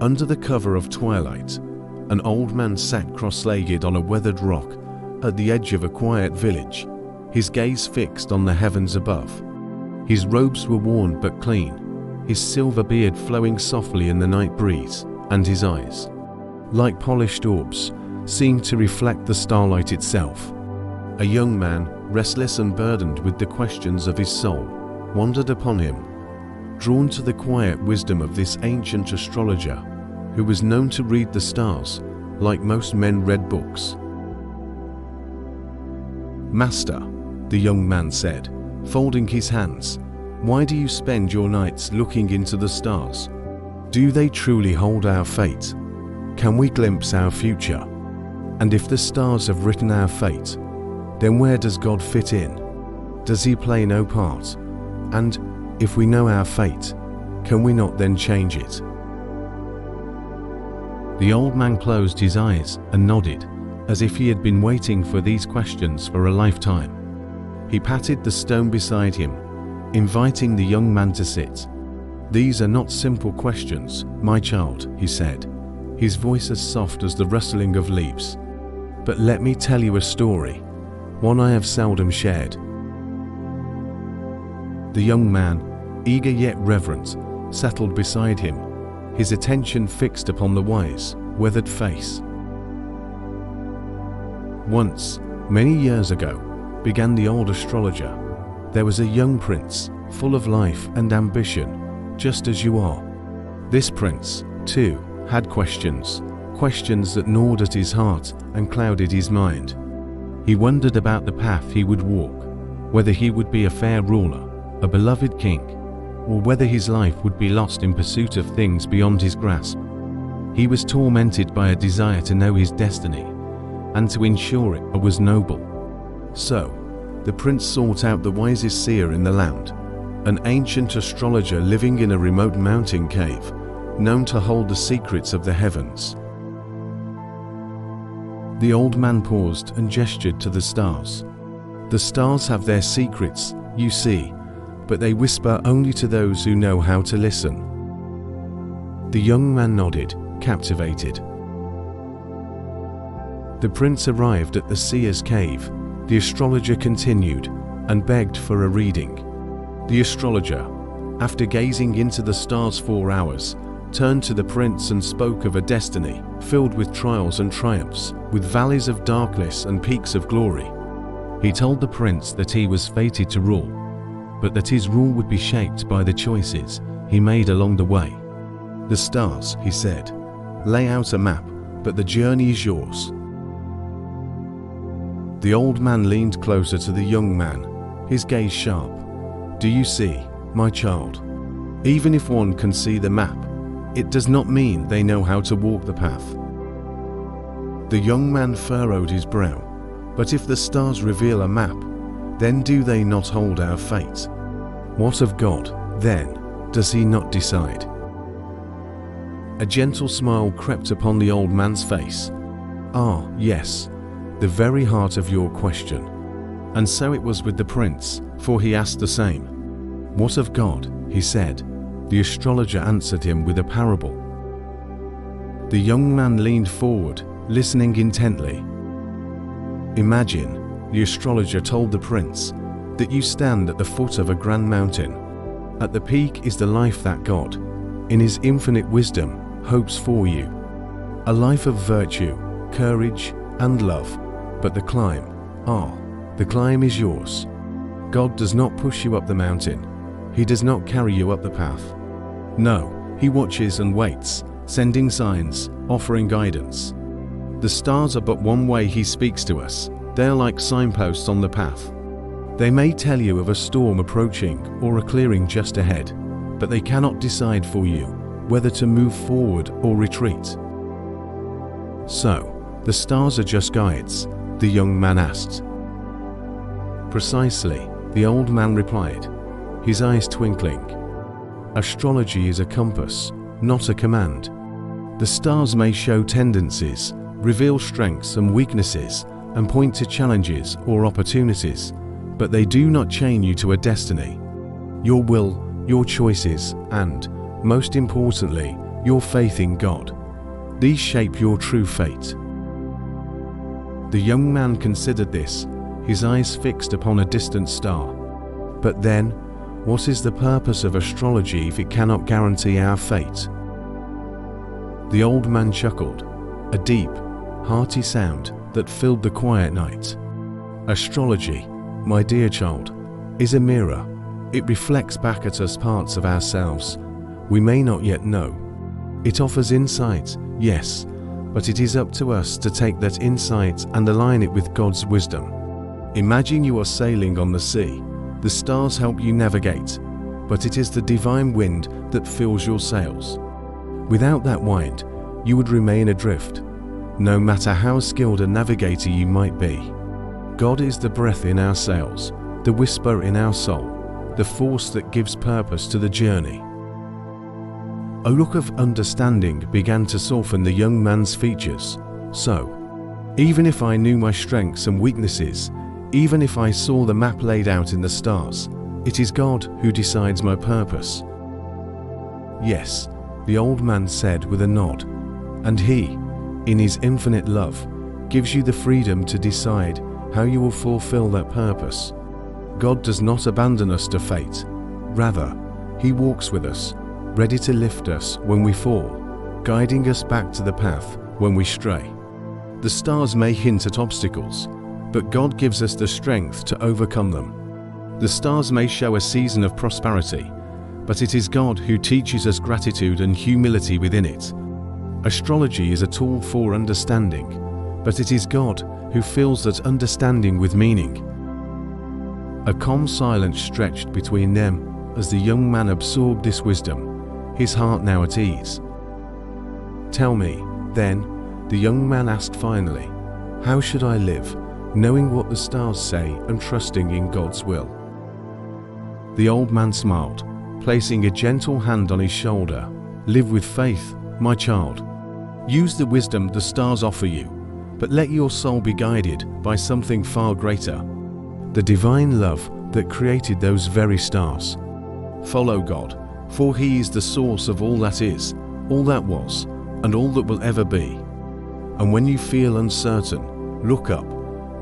Under the cover of twilight, an old man sat cross-legged on a weathered rock at the edge of a quiet village, his gaze fixed on the heavens above. His robes were worn but clean, his silver beard flowing softly in the night breeze, and his eyes, like polished orbs, seemed to reflect the starlight itself. A young man, restless and burdened with the questions of his soul, wandered upon him, drawn to the quiet wisdom of this ancient astrologer, who was known to read the stars like most men read books. "Master," the young man said, folding his hands, "why do you spend your nights looking into the stars? Do they truly hold our fate? Can we glimpse our future? And if the stars have written our fate, then where does God fit in? Does he play no part? And if we know our fate, can we not then change it?" The old man closed his eyes and nodded, as if he had been waiting for these questions for a lifetime. He patted the stone beside him, inviting the young man to sit. "These are not simple questions, my child," he said, his voice as soft as the rustling of leaves. "But let me tell you a story, one I have seldom shared." The young man, eager yet reverent, settled beside him, his attention fixed upon the wise, weathered face. "Once, many years ago," began the old astrologer, "there was a young prince, full of life and ambition, just as you are. This prince, too, had questions that gnawed at his heart and clouded his mind. He wondered about the path he would walk, whether he would be a fair ruler, a beloved king, or whether his life would be lost in pursuit of things beyond his grasp. He was tormented by a desire to know his destiny, and to ensure it was noble. So, the prince sought out the wisest seer in the land, an ancient astrologer living in a remote mountain cave, known to hold the secrets of the heavens." The old man paused and gestured to the stars. "The stars have their secrets, you see, but they whisper only to those who know how to listen." The young man nodded, captivated. The prince arrived at the seer's cave. The astrologer continued and begged for a reading. The astrologer, after gazing into the stars 4 hours, turned to the prince and spoke of a destiny filled with trials and triumphs, with valleys of darkness and peaks of glory. He told the prince that he was fated to rule, but that his rule would be shaped by the choices he made along the way. "The stars," he said, "lay out a map, but the journey is yours." The old man leaned closer to the young man, his gaze sharp. "Do you see, my child? Even if one can see the map, it does not mean they know how to walk the path." The young man furrowed his brow. "But if the stars reveal a map, then do they not hold our fate? What of God, then? Does he not decide?" A gentle smile crept upon the old man's face. "Ah, yes, the very heart of your question." And so it was with the prince, for he asked the same. "What of God?" he said. The astrologer answered him with a parable. The young man leaned forward, listening intently. "Imagine," the astrologer told the prince, "that you stand at the foot of a grand mountain. At the peak is the life that God, in his infinite wisdom, hopes for you. A life of virtue, courage, and love. But the climb is yours. God does not push you up the mountain. He does not carry you up the path. No, he watches and waits, sending signs, offering guidance. The stars are but one way he speaks to us. They are like signposts on the path. They may tell you of a storm approaching or a clearing just ahead, but they cannot decide for you whether to move forward or retreat." "So, the stars are just guides?" the young man asked. "Precisely," the old man replied, his eyes twinkling. "Astrology is a compass, not a command. The stars may show tendencies, reveal strengths and weaknesses, and point to challenges or opportunities, but they do not chain you to a destiny. Your will, your choices, and, most importantly, your faith in God. These shape your true fate. The young man considered this, his eyes fixed upon a distant star. But then, what is the purpose of astrology if it cannot guarantee our fate? The old man chuckled, a deep, hearty sound that filled the quiet night. Astrology, my dear child, is a mirror. It reflects back at us parts of ourselves we may not yet know. It offers insight, yes, but it is up to us to take that insight and align it with God's wisdom. Imagine you are sailing on the sea. The stars help you navigate, but it is the divine wind that fills your sails. Without that wind, you would remain adrift, no matter how skilled a navigator you might be. God is the breath in our sails, the whisper in our soul, the force that gives purpose to the journey. A look of understanding began to soften the young man's features. So, even if I knew my strengths and weaknesses, even if I saw the map laid out in the stars, it is God who decides my purpose. Yes, the old man said with a nod, and He, in His infinite love, gives you the freedom to decide how you will fulfill that purpose. God does not abandon us to fate. Rather, He walks with us, ready to lift us when we fall, guiding us back to the path when we stray. The stars may hint at obstacles, but God gives us the strength to overcome them. The stars may show a season of prosperity, but it is God who teaches us gratitude and humility within it. Astrology is a tool for understanding, but it is God who fills that understanding with meaning. A calm silence stretched between them as the young man absorbed this wisdom, his heart now at ease. "Tell me, then," the young man asked finally, "how should I live, knowing what the stars say and trusting in God's will?" The old man smiled, placing a gentle hand on his shoulder. "Live with faith, my child. Use the wisdom the stars offer you, but let your soul be guided by something far greater, the divine love that created those very stars. Follow God, for He is the source of all that is, all that was, and all that will ever be. And when you feel uncertain, look up,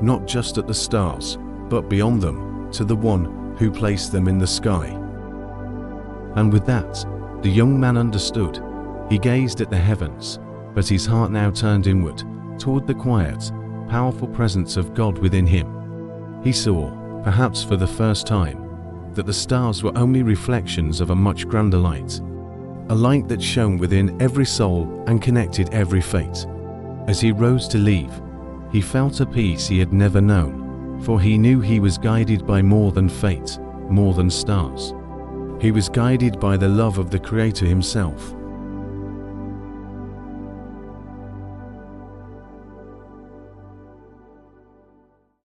not just at the stars, but beyond them, to the One who placed them in the sky." And with that, the young man understood. He gazed at the heavens, but his heart now turned inward, toward the quiet, powerful presence of God within him. He saw, perhaps for the first time, that the stars were only reflections of a much grander light, a light that shone within every soul and connected every fate. As he rose to leave, he felt a peace he had never known, for he knew he was guided by more than fate, more than stars. He was guided by the love of the Creator himself.